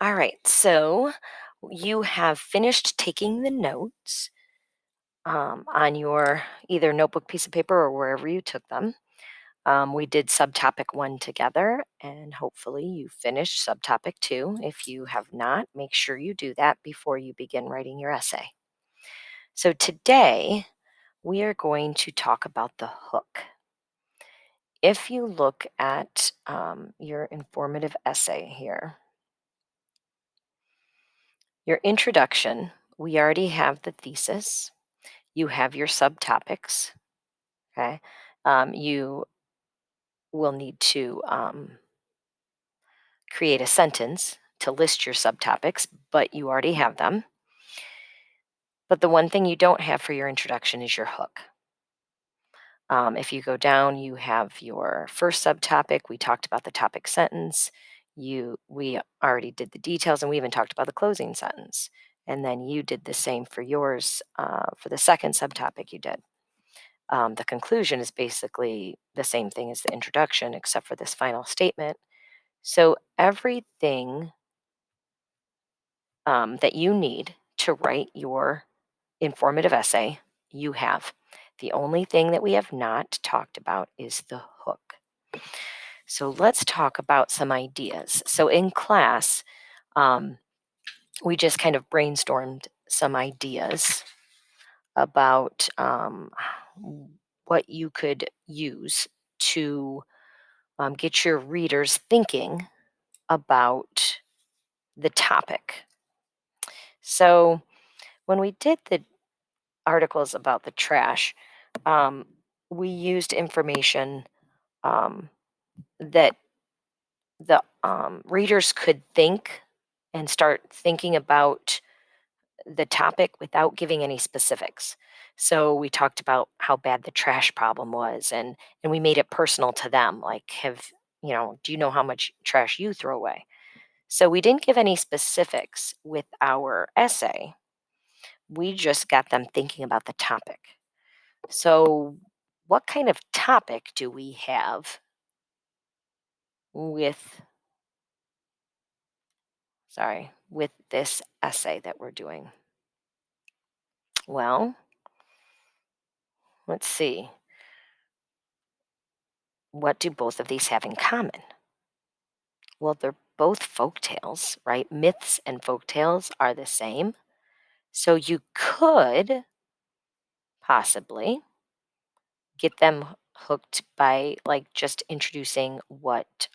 All right. So you have finished taking the notes on your either notebook, piece of paper, or wherever you took them. We did subtopic one together, and hopefully you finished subtopic two. If you have not, make sure you do that before you begin writing your essay. So today we are going to talk about the hook. If you look at your informative essay here, your introduction, we already have the thesis. You have your subtopics. Okay. You will need to create a sentence to list your subtopics, but you already have them. But the one thing you don't have for your introduction is your hook. If you go down, you have your first subtopic. We talked about the topic sentence. We already did the details, and we even talked about the closing sentence. And then you did the same for yours for the second subtopic you did. The conclusion is basically the same thing as the introduction, except for this final statement. So everything that you need to write your informative essay, you have. The only thing that we have not talked about is the hook. So let's talk about some ideas. So in class, um, we just kind of brainstormed some ideas about what you could use to get your readers thinking about the topic. So when we did the articles about the trash, um, we used information um, that the readers could think and start thinking about the topic without giving any specifics. So we talked about how bad the trash problem was, and we made it personal to them. Like, do you know how much trash you throw away? So we didn't give any specifics with our essay. We just got them thinking about the topic. So, what kind of topic do we have with, with this essay that we're doing? Well, let's see. What do both of these have in common? Well, they're both folk tales, right? Myths and folk tales are the same. So you could possibly get them hooked by like just introducing what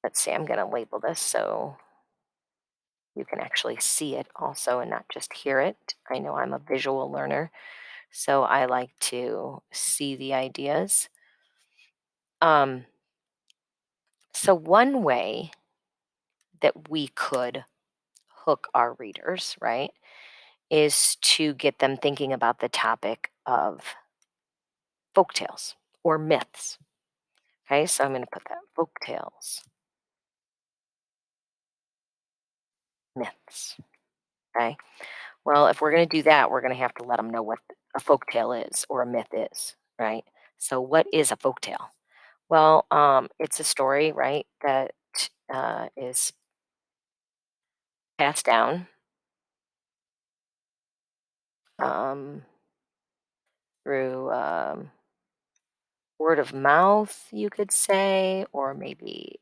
let's see, I'm going to label this so you can actually see it also and not just hear it. I know I'm a visual learner, so I like to see the ideas. Um, so, one way that we could hook our readers, right, is to get them thinking about the topic of folk tales or myths. Okay, so I'm going to put that folk tales, myths. Okay, well, if we're going to do that, we're going to have to let them know what a folk tale is or a myth is, right? So, what is a folk tale? Well, it's a story, right, that is passed down um, through word of mouth, you could say, or maybe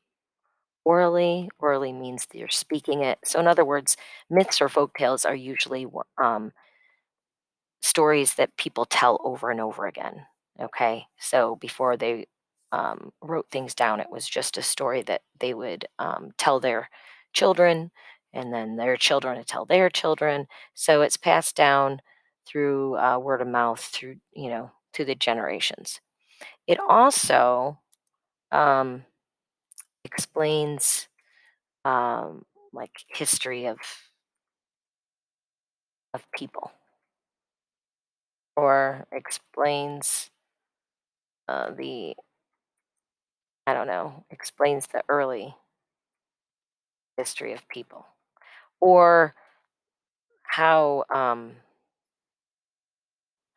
orally. Orally means that you're speaking it. So, in other words, myths or folk tales are usually stories that people tell over and over again. Okay. So before they wrote things down, it was just a story that they would tell their children, and then their children to tell their children. So it's passed down through word of mouth, through the generations. It also um, explains like history of people, or explains the I don't know, explains the early history of people, or how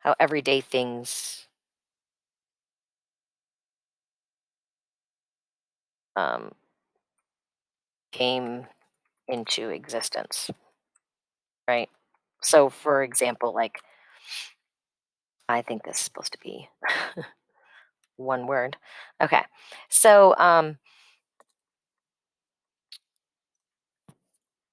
how everyday things um, came into existence, right? So, for example, like, I think this is supposed to be one word. Okay. So,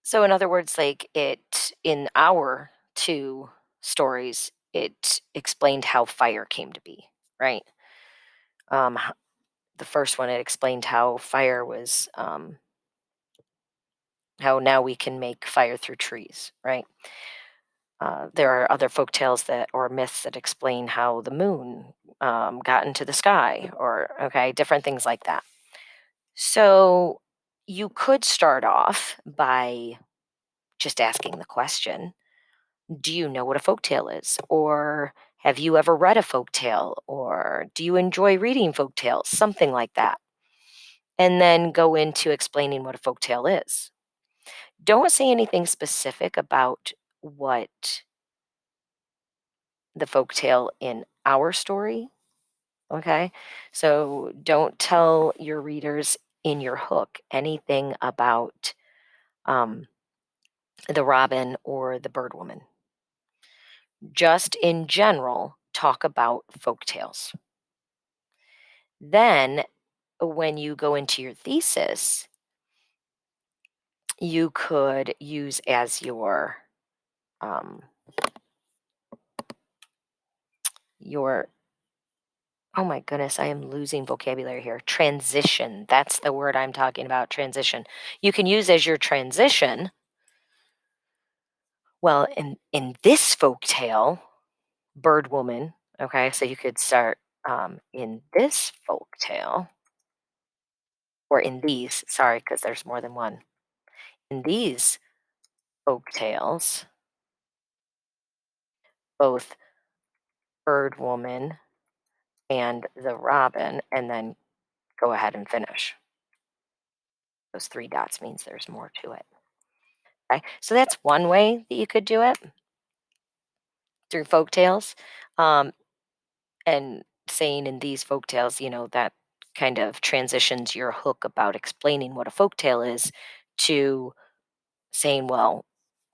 so in other words, like it in our two stories, it explained how fire came to be, right? H- the first one, it explained how fire was, how now we can make fire through trees, right? There are other folk tales that or myths that explain how the moon got into the sky, or okay, different things like that. So you could start off by just asking the question, do you know what a folk tale is? Or have you ever read a folk tale? Or do you enjoy reading folk tales? Something like that. And then go into explaining what a folk tale is. Don't say anything specific about what the folk tale in our story. Okay. So don't tell your readers in your hook anything about um, the robin or the bird woman. Just in general, talk about folk tales. Then, when you go into your thesis, you could use as um, your oh my goodness, I am losing vocabulary here. Transition. That's the word I'm talking about. Transition. You can use as your transition. Well, in this folk tale, bird woman. Okay, so you could start in this folk tale or in these. Sorry, because there's more than one. In these folk tales, both bird woman and the robin, and then go ahead and finish. Those three dots means there's more to it. Okay, so that's one way that you could do it through folk tales, um, and saying in these folk tales, that kind of transitions your hook about explaining what a folk tale is to saying, well,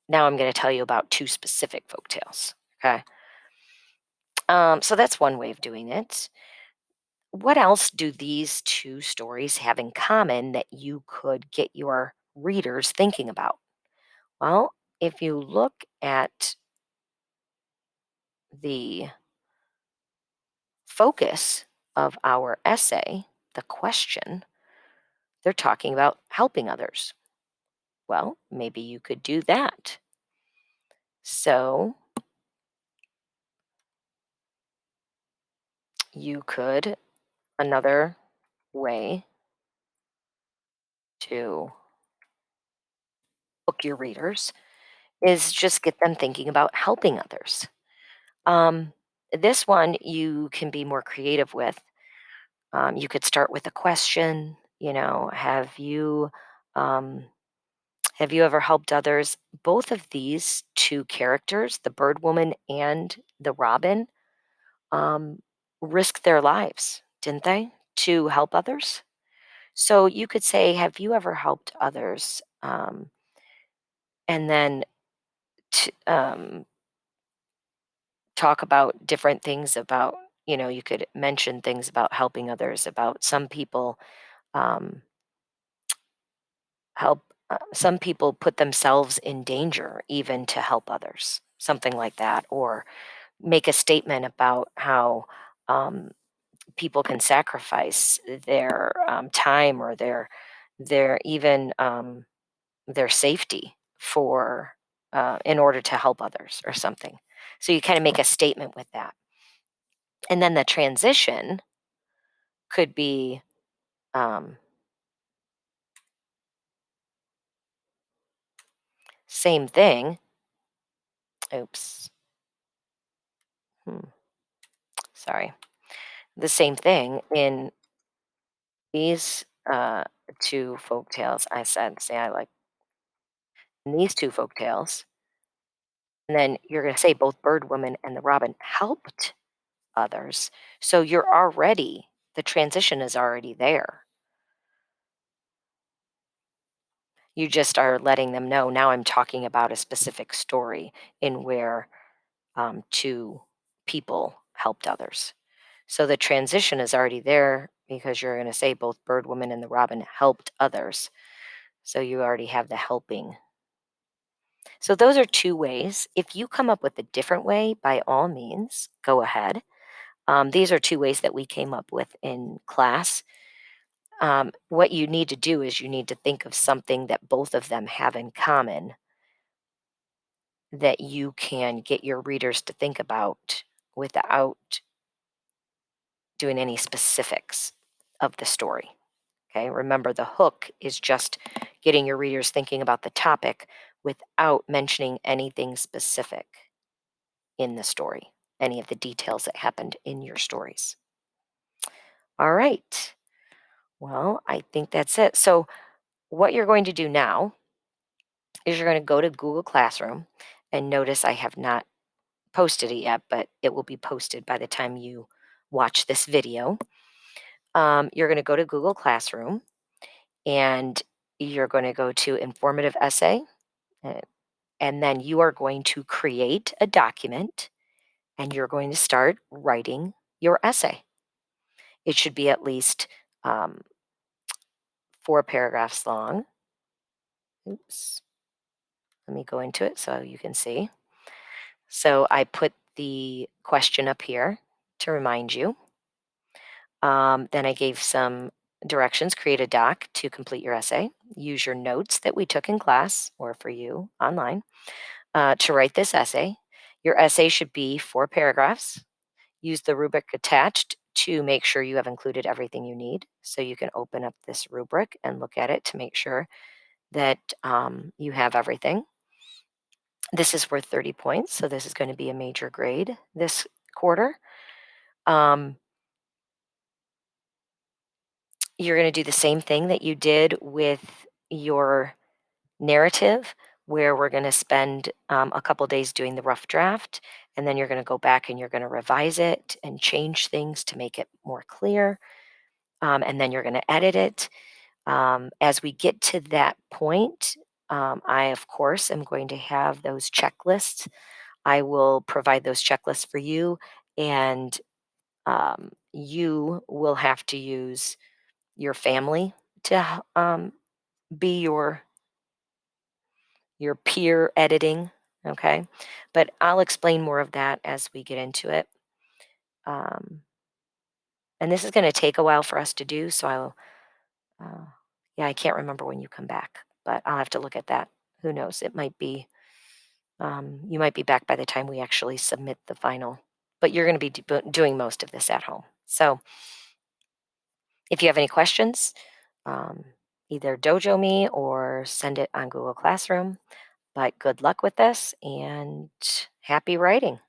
now I'm going to tell you about two specific folk tales. Okay, so that's one way of doing it. What else do these two stories have in common that you could get your readers thinking about? Well, if you look at the focus of our essay, the question, they're talking about helping others. Well, maybe you could do that. So you could, another way to hook your readers is just get them thinking about helping others. Um, this one you can be more creative with. You could start with a question. Um, have you ever helped others? Both of these two characters, the bird woman and the robin, um, risked their lives, didn't they, to help others? So you could say, have you ever helped others? And then talk about different things about, you could mention things about helping others, about um, some people put themselves in danger even to help others, something like that, or make a statement about how um, people can sacrifice their time or their even their safety for in order to help others or something. So you kind of make a statement with that, and then the transition could be um, same thing. Oops, hmm, sorry. The same thing in these two folk tales. I said, say I like in these two folk tales, and then you're going to say both bird woman and the robin helped others. So you're already the transition is already there. You just are letting them know, now I'm talking about a specific story in where two people helped others. So the transition is already there because you're going to say both Bird Woman and the Robin helped others. So you already have the helping. So those are two ways. If you come up with a different way, by all means, go ahead. These are two ways that we came up with in class. What you need to do is you need to think of something that both of them have in common that you can get your readers to think about without doing any specifics of the story. Okay, remember the hook is just getting your readers thinking about the topic without mentioning anything specific in the story, any of the details that happened in your stories. All right. Well, I think that's it. So, what you're going to do now is you're going to go to Google Classroom and notice I have not posted it yet, but it will be posted by the time you watch this video. You're going to go to Google Classroom and you're going to go to informative essay, uh, and then you are going to create a document and you're going to start writing your essay. It should be at least 4 paragraphs long. Oops. Let me go into it so you can see. So I put the question up here to remind you. Then I gave some directions. Create a doc to complete your essay. Use your notes that we took in class or for you online to write this essay. Your essay should be 4 paragraphs. Use the rubric attached to make sure you have included everything you need. So you can open up this rubric and look at it to make sure that you have everything. This is worth 30 points, so this is going to be a major grade this quarter. Um, you're going to do the same thing that you did with your narrative, where we're going to spend a couple days doing the rough draft, and then you're going to go back and you're going to revise it and change things to make it more clear, and then you're going to edit it. As we get to that point, I, of course, am going to have those checklists. I will provide those checklists for you, and you will have to use your family to be your peer editing. Okay, but I'll explain more of that as we get into it. Um, and this is going to take a while for us to do, so I'll. Yeah, I can't remember when you come back, but I'll have to look at that. Who knows? It might be. You might be back by the time we actually submit the final, but you're going to be doing most of this at home. So if you have any questions, um, either dojo me or send it on Google Classroom. But good luck with this and happy writing.